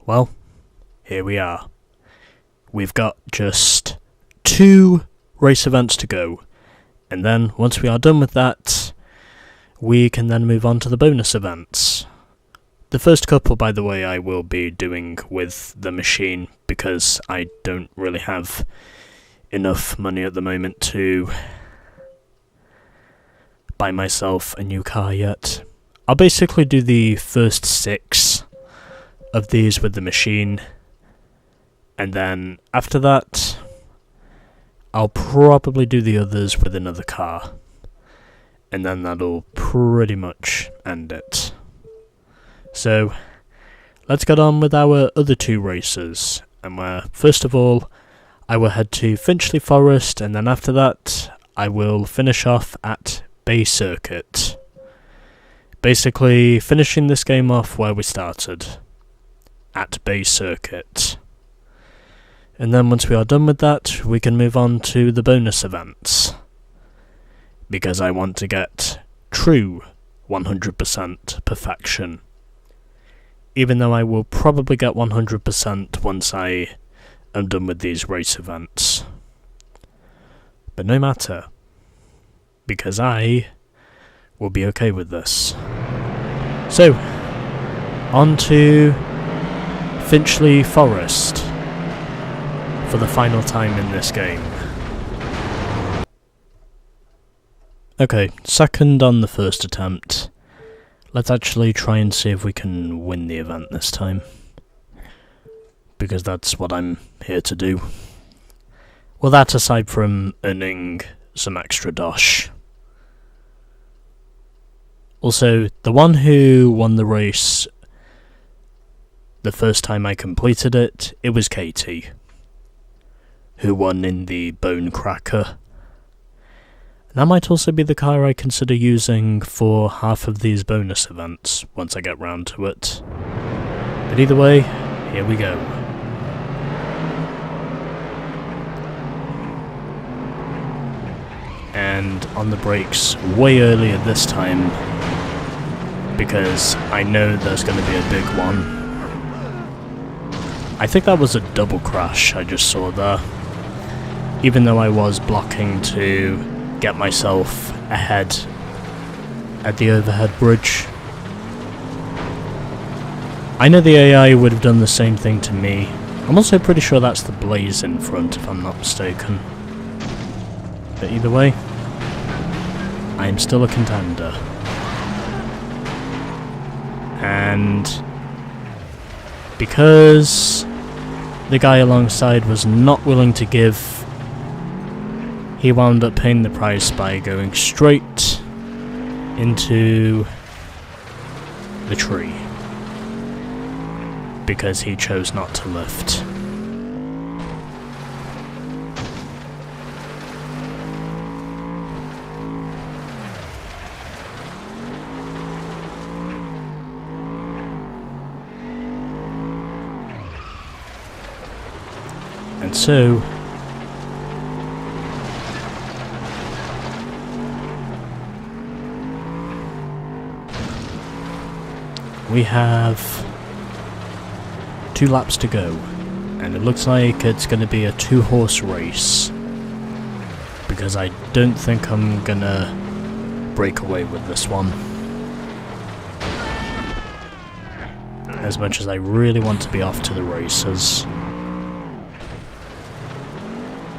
Well, here we are. We've got just 2 race events to go, and then once we are done with that, we can then move on to the bonus events. The first couple, by the way, I will be doing with the machine because I don't really have enough money at the moment to buy myself a new car yet. I'll basically do the first 6 of these with the machine, and then after that I'll probably do the others with another car, and then that'll pretty much end it. So let's get on with our other 2 races, and first of all I will head to Finchley Forest, and then after that I will finish off at Bay Circuit, basically finishing this game off where we started, at Bay Circuit. And then once we are done with that, we can move on to the bonus events, because I want to get true 100% perfection, even though I will probably get 100% once I am done with these race events. But no matter, because I will be okay with this. So, on to Finchley Forest for the final time in this game. Okay, second on the first attempt. Let's actually try and see if we can win the event this time, because that's what I'm here to do. Well, that aside from earning some extra dosh. Also, the one who won the race the first time I completed it, it was Katie, who won in the Bone Cracker. That might also be the car I consider using for half of these bonus events, once I get round to it. But either way, here we go. And on the brakes way earlier this time, because I know there's going to be a big one. I think that was a double crash I just saw there, even though I was blocking to get myself ahead at the overhead bridge. I know the AI would have done the same thing to me. I'm also pretty sure that's the Blaze in front, if I'm not mistaken. But either way, I am still a contender. And because the guy alongside was not willing to give, he wound up paying the price by going straight into the tree, because he chose not to lift. And so, we have 2 laps to go, and it looks like it's going to be a 2-horse race, because I don't think I'm gonna break away with this one, as much as I really want to be off to the races.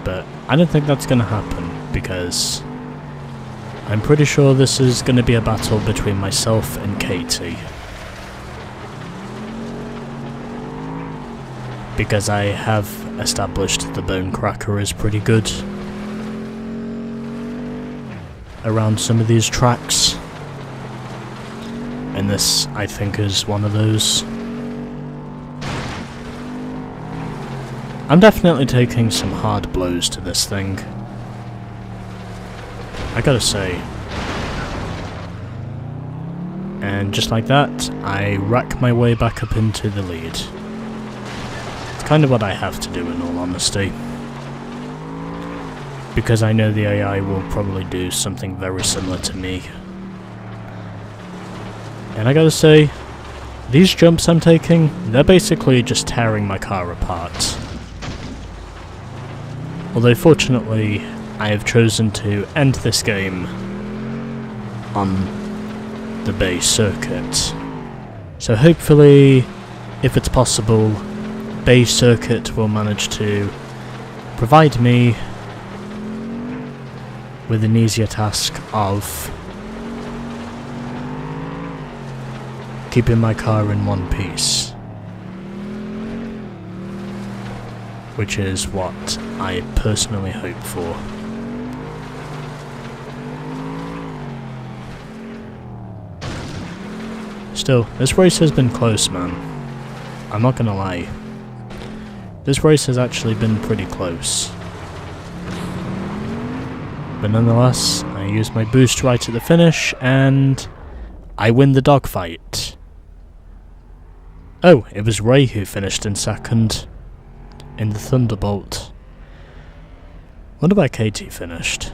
But I don't think that's going to happen, because I'm pretty sure this is going to be a battle between myself and Katie. Because I have established the Bone Cracker is pretty good around some of these tracks, and this, I think, is one of those. I'm definitely taking some hard blows to this thing, I gotta say. And just like that, I rack my way back up into the lead. It's kind of what I have to do, in all honesty, because I know the AI will probably do something very similar to me. And I gotta say, these jumps I'm taking, they're basically just tearing my car apart. Although fortunately, I have chosen to end this game on the base circuit. So hopefully, if it's possible, base circuit will manage to provide me with an easier task of keeping my car in one piece, which is what I personally hope for. Still, this race has been close, man. I'm not gonna lie. This race has actually been pretty close. But nonetheless, I use my boost right at the finish, and I win the dogfight. Oh, it was Ray who finished in second in the Thunderbolt. Wonder where Katie finished.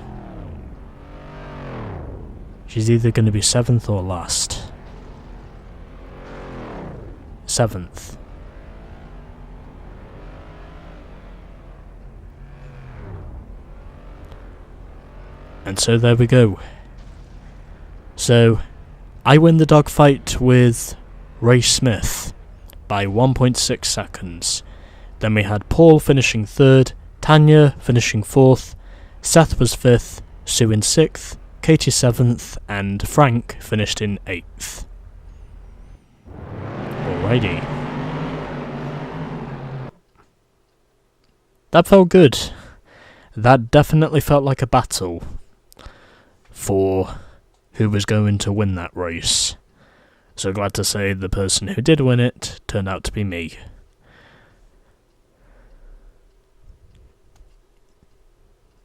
She's either going to be 7th or last. 7th. And so there we go. So, I win the dogfight with Ray Smith by 1.6 seconds. Then we had Paul finishing 3rd, Tanya finishing 4th, Seth was 5th, Sue in 6th, Katie 7th, and Frank finished in 8th. Alrighty. That felt good. That definitely felt like a battle for who was going to win that race. So glad to say the person who did win it turned out to be me.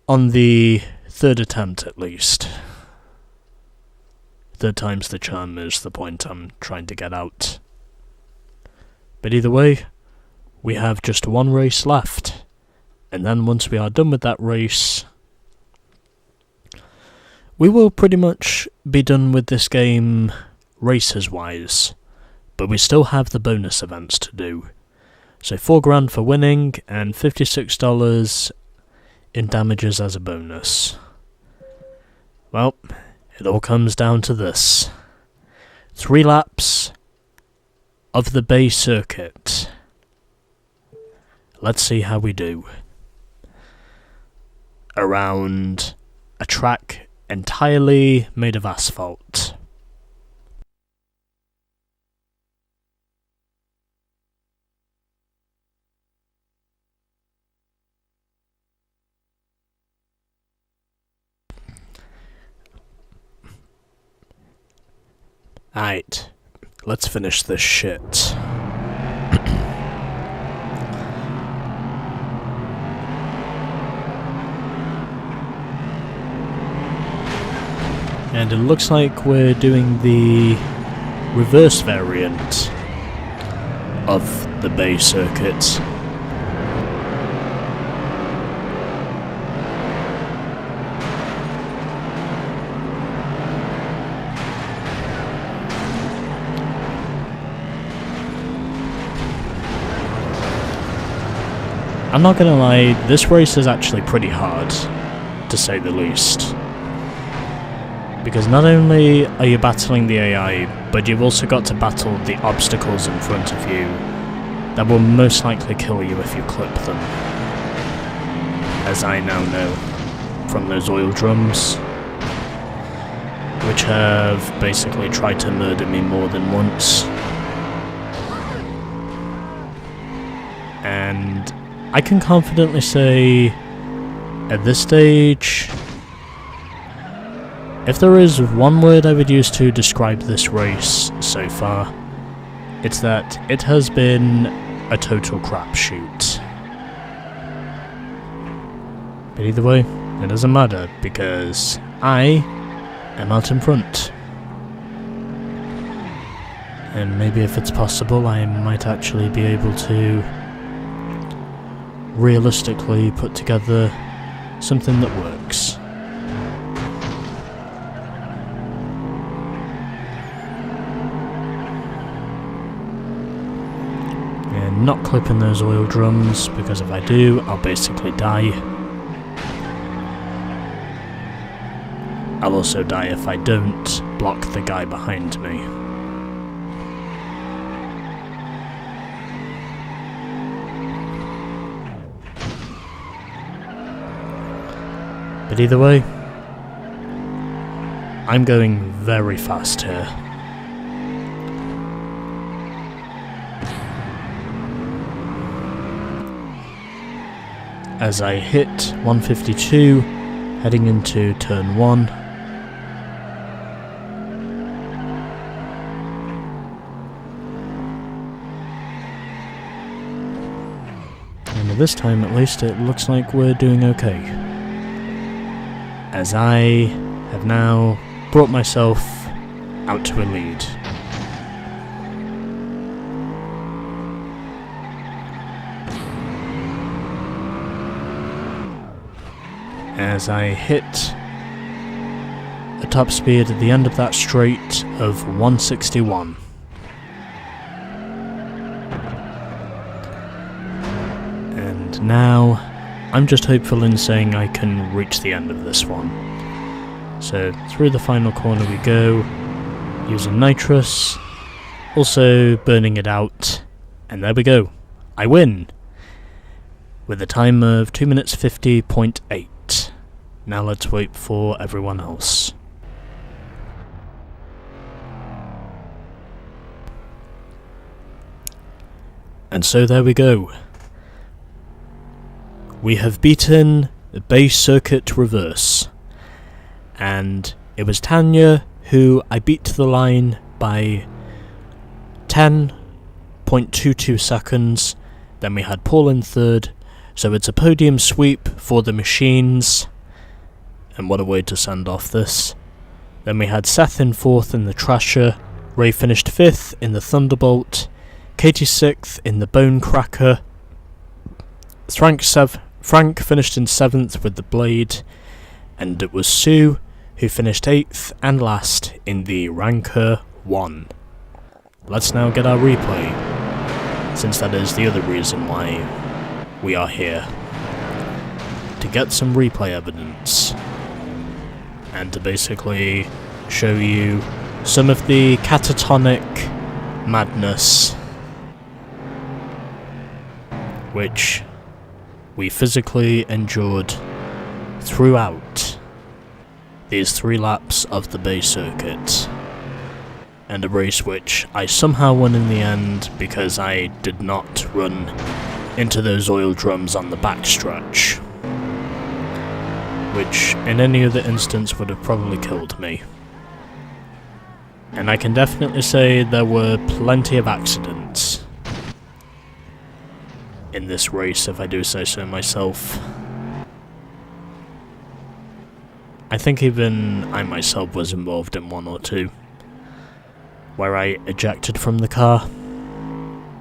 On the 3rd attempt at least. 3rd time's the charm is the point I'm trying to get out. But either way, we have just one race left. And then once we are done with that race, we will pretty much be done with this game races-wise, but we still have the bonus events to do. So $4,000 for winning, and $56 in damages as a bonus. Well, it all comes down to this. 3 laps of the Bay Circuit. Let's see how we do. Around a track entirely made of asphalt. Alright, let's finish this shit. And it looks like we're doing the reverse variant of the Bay Circuit. I'm not gonna lie, this race is actually pretty hard, to say the least. Because not only are you battling the AI, but you've also got to battle the obstacles in front of you that will most likely kill you if you clip them. As I now know from those oil drums, which have basically tried to murder me more than once. And I can confidently say, at this stage, if there is one word I would use to describe this race so far, it's that it has been a total crapshoot. But either way, it doesn't matter, because I am out in front. And maybe if it's possible, I might actually be able to realistically put together something that works. not clipping those oil drums, because if I do, I'll basically die. I'll also die if I don't block the guy behind me. But either way, I'm going very fast here. As I hit 152, heading into turn 1. And this time at least it looks like we're doing okay. As I have now brought myself out to a lead. As I hit a top speed at the end of that straight of 161. And now I'm just hopeful in saying I can reach the end of this one. So through the final corner we go, using nitrous, also burning it out, and there we go. I win! With a time of 2 minutes 50.8. Now let's wait for everyone else. And so there we go. We have beaten the base circuit reverse. And it was Tanya who I beat to the line by 10.22 seconds. Then we had Paul in third. So it's a podium sweep for the machines. And what a way to send off this. Then we had Seth in fourth in the Trasher. Ray finished fifth in the Thunderbolt. Katie sixth in the Bone Cracker. Frank finished in seventh with the Blade. And it was Sue who finished 8th and last in the Ranker 1. Let's now get our replay, since that is the other reason why we are here. To get some replay evidence, and to basically show you some of the catatonic madness which we physically endured throughout these 3 laps of the base circuit, and a race which I somehow won in the end because I did not run into those oil drums on the backstretch, which in any other instance would have probably killed me. And I can definitely say there were plenty of accidents in this race, if I do say so myself. I think even I myself was involved in 1 or 2, where I ejected from the car,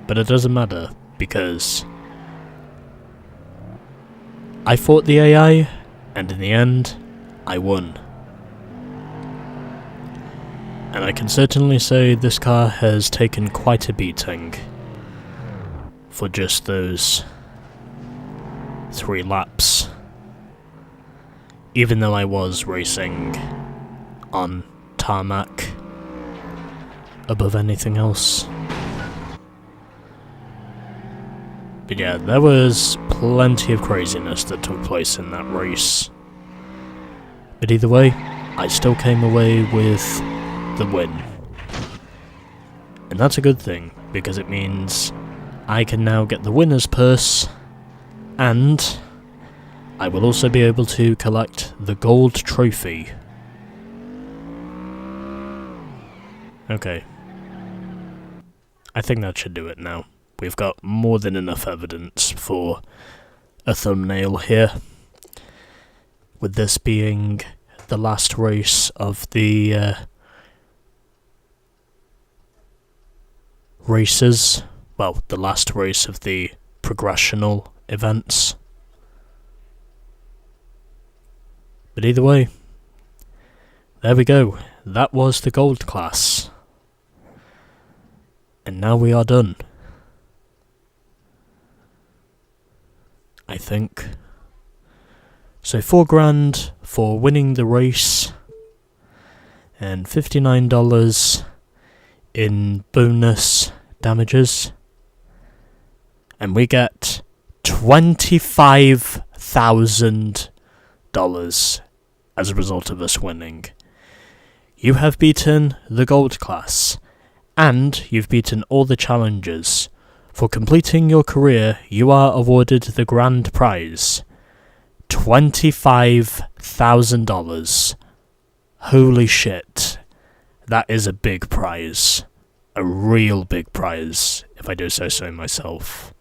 but it doesn't matter, because I fought the AI, and in the end, I won. And I can certainly say this car has taken quite a beating for just those 3 laps. Even though I was racing on tarmac above anything else. But yeah, there was plenty of craziness that took place in that race. But either way, I still came away with the win. And that's a good thing, because it means I can now get the winner's purse, and I will also be able to collect the gold trophy. Okay. I think that should do it now. We've got more than enough evidence for a thumbnail here. With this being the last race of the races. Well, the last race of the progressional events. But either way, there we go. That was the gold class. And now we are done. I think. So 4 grand for winning the race, and $59 in bonus damages, and we get $25,000 as a result of us winning. You have beaten the gold class, and you've beaten all the challenges. For completing your career, you are awarded the grand prize, $25,000. Holy shit. That is a big prize. A real big prize, if I do say so myself.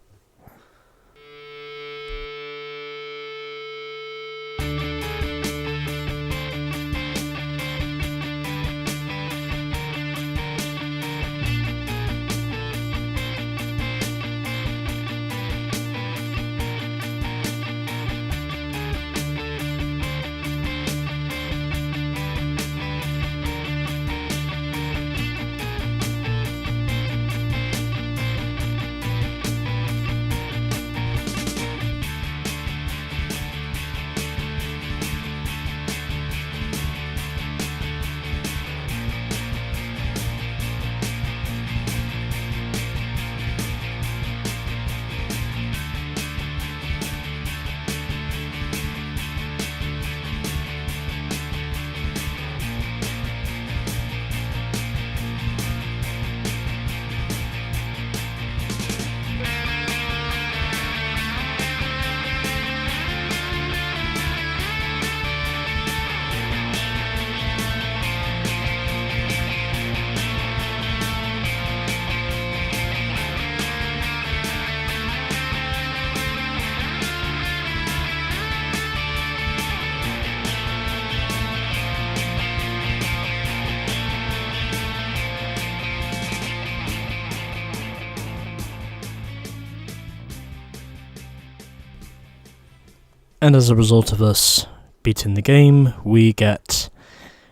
And as a result of us beating the game, we get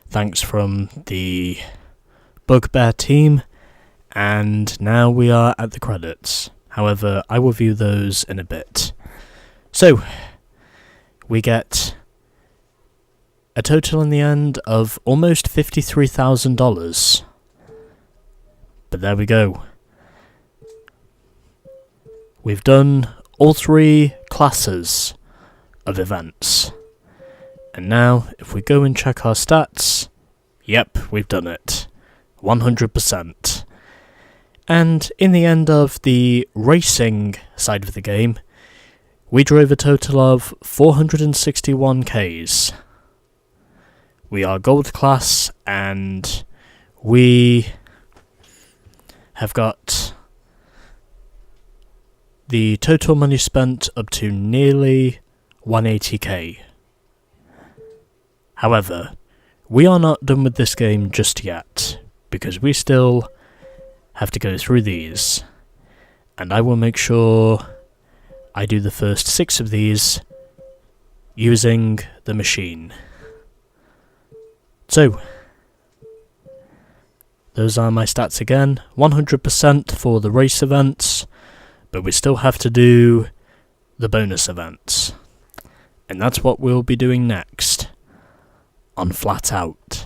thanks from the Bugbear team, and now we are at the credits. However, I will view those in a bit. So, we get a total in the end of almost $53,000. But there we go. We've done all 3 classes of events. And now, if we go and check our stats, yep, we've done it. 100%. And in the end of the racing side of the game, we drove a total of 461 Ks. We are gold class, and we have got the total money spent up to nearly 180k. However, we are not done with this game just yet, because we still have to go through these, and I will make sure I do the first 6 of these using the machine. So, those are my stats again, 100% for the race events, but we still have to do the bonus events. And that's what we'll be doing next on FlatOut.